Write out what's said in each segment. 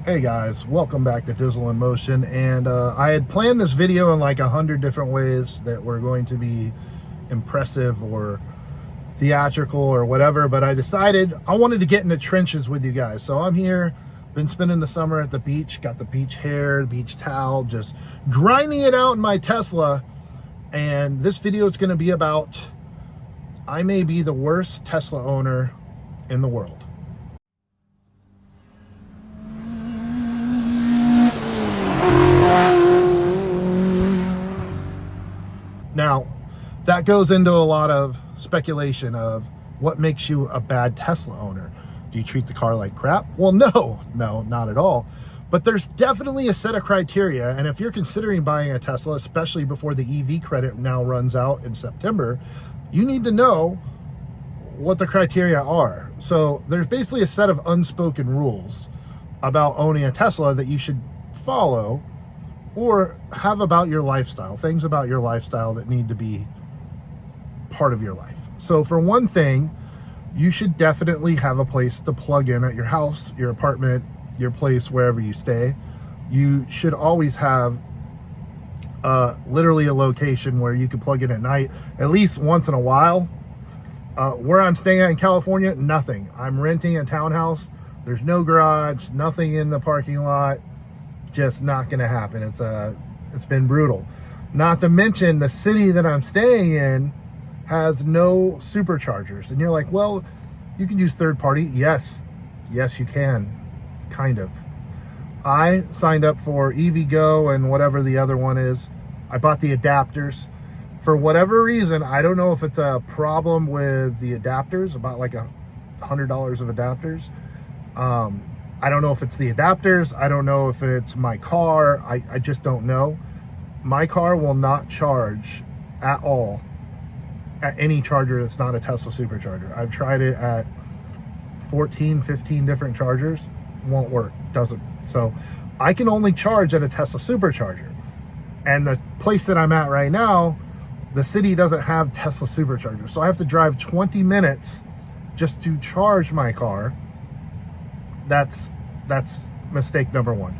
Hey guys, welcome back to Dizzle in Motion. And I had planned this video in like 100 different ways that were going to be impressive or theatrical or whatever, but I decided I wanted to get in the trenches with you guys. So I'm here, been spending the summer at the beach, got the beach hair, beach towel, just grinding it out in my Tesla. And this video is going to be about, I may be the worst Tesla owner in the world. Now, that goes into a lot of speculation of what makes you a bad Tesla owner. Do you treat the car like crap? Well, no, not at all. But there's definitely a set of criteria. And if you're considering buying a Tesla, especially before the EV credit now runs out in September, you need to know what the criteria are. So there's basically a set of unspoken rules about owning a Tesla that you should follow or have about your lifestyle, things about your lifestyle that need to be part of your life. So for one thing, you should definitely have a place to plug in at your house, your apartment, your place, wherever you stay. You should always have literally a location where you can plug in at night, at least once in a while. Where I'm staying at in California, nothing. I'm renting a townhouse. There's no garage, nothing in the parking lot. Just not going to happen. It's been brutal. Not to mention the city that I'm staying in has no superchargers. And you're like, well, you can use third party. Yes, you can. Kind of. I signed up for EVgo and whatever the other one is. I bought the adapters. For whatever reason, I don't know if it's a problem with the adapters, about like $100 of adapters. I don't know if it's the adapters. I don't know if it's my car. I just don't know. My car will not charge at all at any charger that's not a Tesla supercharger. I've tried it at 14, 15 different chargers. Won't work. Doesn't. So I can only charge at a Tesla supercharger. And the place that I'm at right now, the city doesn't have Tesla superchargers. So I have to drive 20 minutes just to charge my car. That's mistake number one.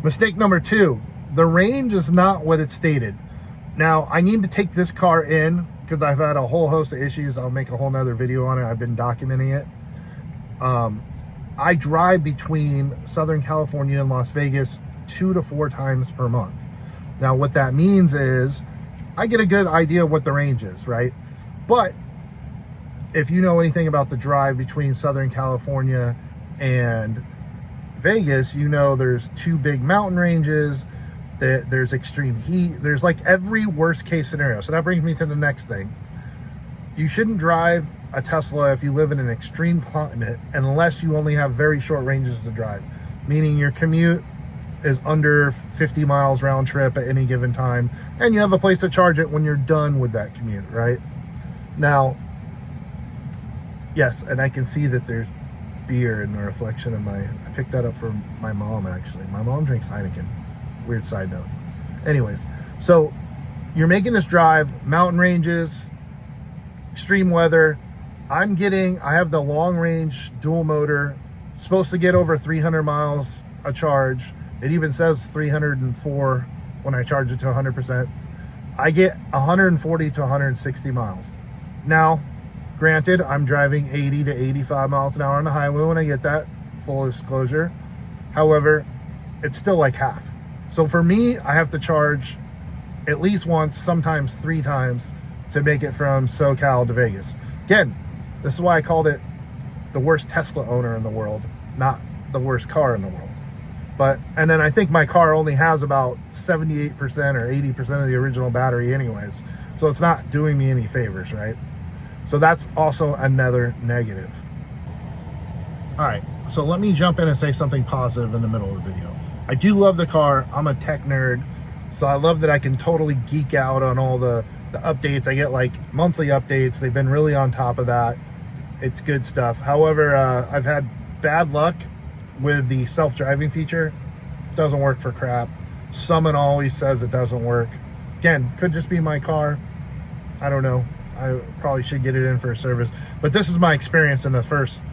Mistake number two, the range is not what it's stated. Now, I need to take this car in because I've had a whole host of issues. I'll make a whole nother video on it. I've been documenting it. I drive between Southern California and Las Vegas 2 to 4 times per month. Now, what that means is I get a good idea of what the range is, right? But if you know anything about the drive between Southern California and Vegas, you know there's 2 big mountain ranges, that there's extreme heat, there's like every worst case scenario. So that brings me to the next thing. You shouldn't drive a Tesla if you live in an extreme climate unless you only have very short ranges to drive, meaning your commute is under 50 miles round trip at any given time, and you have a place to charge it when you're done with that commute, right? Now, yes, and I can see that there's beer in the reflection of I picked that up from my mom, actually. My mom drinks Heineken. Weird side note. Anyways, so you're making this drive, mountain ranges, extreme weather. I have the long range dual motor, supposed to get over 300 miles a charge. It even says 304 when I charge it to 100%. I get 140 to 160 miles. Now, granted, I'm driving 80 to 85 miles an hour on the highway when I get that, full disclosure. However, it's still like half. So for me, I have to charge at least once, sometimes 3 times to make it from SoCal to Vegas. Again, this is why I called it the worst Tesla owner in the world, not the worst car in the world. And then I think my car only has about 78% or 80% of the original battery anyways. So it's not doing me any favors, right? So that's also another negative. All right, so let me jump in and say something positive in the middle of the video. I do love the car. I'm a tech nerd, so I love that I can totally geek out on all the updates. I get like monthly updates. They've been really on top of that. It's good stuff. However, I've had bad luck with the self-driving feature. Doesn't work for crap. Summon always says it doesn't work. Again, could just be my car. I don't know. I probably should get it in for a service. But this is my experience in the first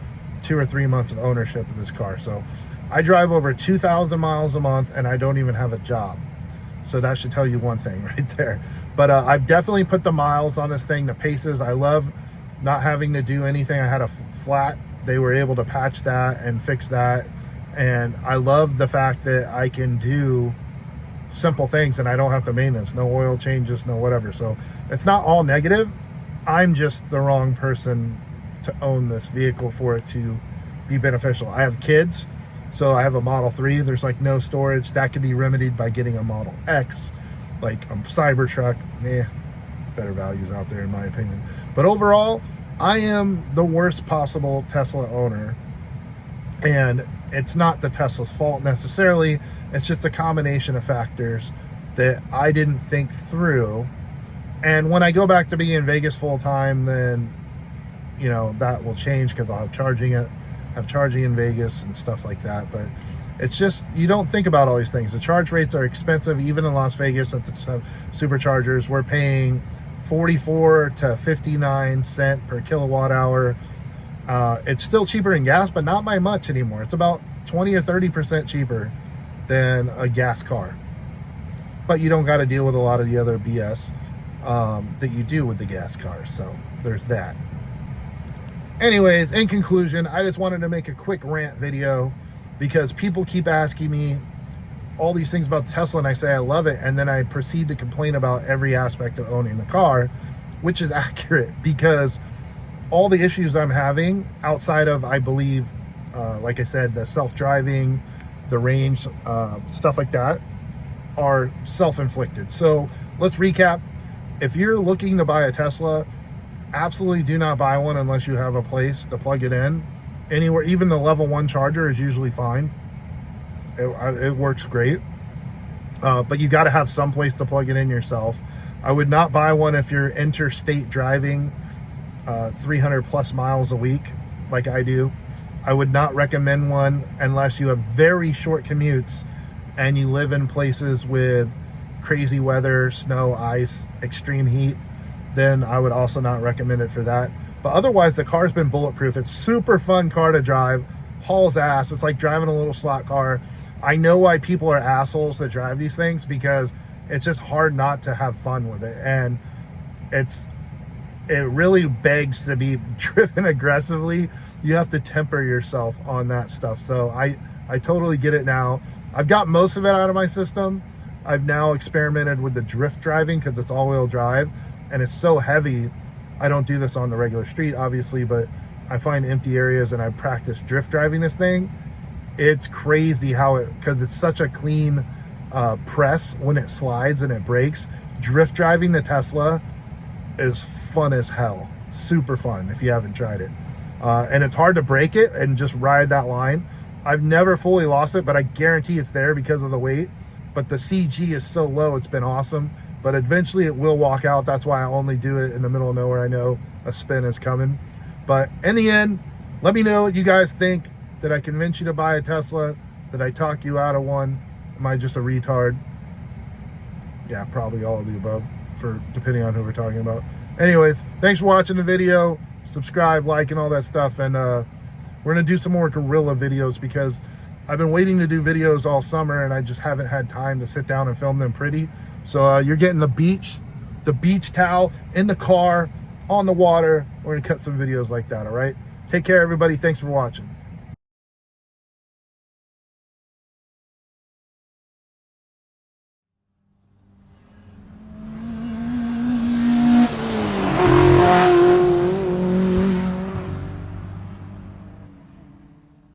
2 or 3 months of ownership of this car. So I drive over 2,000 miles a month and I don't even have a job. So that should tell you one thing right there. But I've definitely put the miles on this thing, the paces. I love not having to do anything. I had a flat. They were able to patch that and fix that. And I love the fact that I can do simple things and I don't have to maintenance, no oil changes, no whatever. So it's not all negative. I'm just the wrong person to own this vehicle for it to be beneficial. I have kids. So I have a Model 3, there's like no storage. That could be remedied by getting a Model X, like a Cybertruck. Better values out there in my opinion. But overall, I am the worst possible Tesla owner. And it's not the Tesla's fault necessarily. It's just a combination of factors that I didn't think through. And when I go back to being in Vegas full time, then, you know, that will change because I'll have charging in Vegas and stuff like that. But it's just, you don't think about all these things. The charge rates are expensive, even in Las Vegas at the superchargers. We're paying 44 to 59 cent per kilowatt hour. It's still cheaper than gas, but not by much anymore. It's about 20 or 30% cheaper than a gas car. But you don't got to deal with a lot of the other BS that you do with the gas cars. So there's that. Anyways, in conclusion, I just wanted to make a quick rant video because people keep asking me all these things about Tesla and I say I love it, and then I proceed to complain about every aspect of owning the car, which is accurate because all the issues I'm having outside of, I believe, like I said, the self-driving, the range, stuff like that, are self-inflicted. So let's recap. If you're looking to buy a Tesla, absolutely do not buy one unless you have a place to plug it in anywhere. Even the level 1 charger is usually fine. It works great, but you got to have some place to plug it in yourself. I would not buy one if you're interstate driving 300 plus miles a week like I do. I would not recommend one unless you have very short commutes and you live in places with crazy weather, snow, ice, extreme heat. Then I would also not recommend it for that. But otherwise, the car's been bulletproof. It's super fun car to drive, hauls ass. It's like driving a little slot car. I know why people are assholes that drive these things because it's just hard not to have fun with it. And it really begs to be driven aggressively. You have to temper yourself on that stuff. So I totally get it now. I've got most of it out of my system. I've now experimented with the drift driving because it's all-wheel drive. And it's so heavy. I don't do this on the regular street, obviously, but I find empty areas and I practice drift driving this thing. It's crazy how because it's such a clean press when it slides and it brakes. Drift driving the Tesla is fun as hell. Super fun if you haven't tried it. And it's hard to break it and just ride that line. I've never fully lost it, but I guarantee it's there because of the weight. But the CG is so low, it's been awesome. But eventually it will walk out. That's why I only do it in the middle of nowhere. I know a spin is coming. But in the end, let me know what you guys think. Did I convince you to buy a Tesla? Did I talk you out of one? Am I just a retard? Yeah, probably all of the above, depending on who we're talking about. Anyways, thanks for watching the video. Subscribe, like, and all that stuff. And we're going to do some more gorilla videos because I've been waiting to do videos all summer and I just haven't had time to sit down and film them pretty. So you're getting the beach towel in the car, on the water. We're going to cut some videos like that, all right? Take care, everybody. Thanks for watching.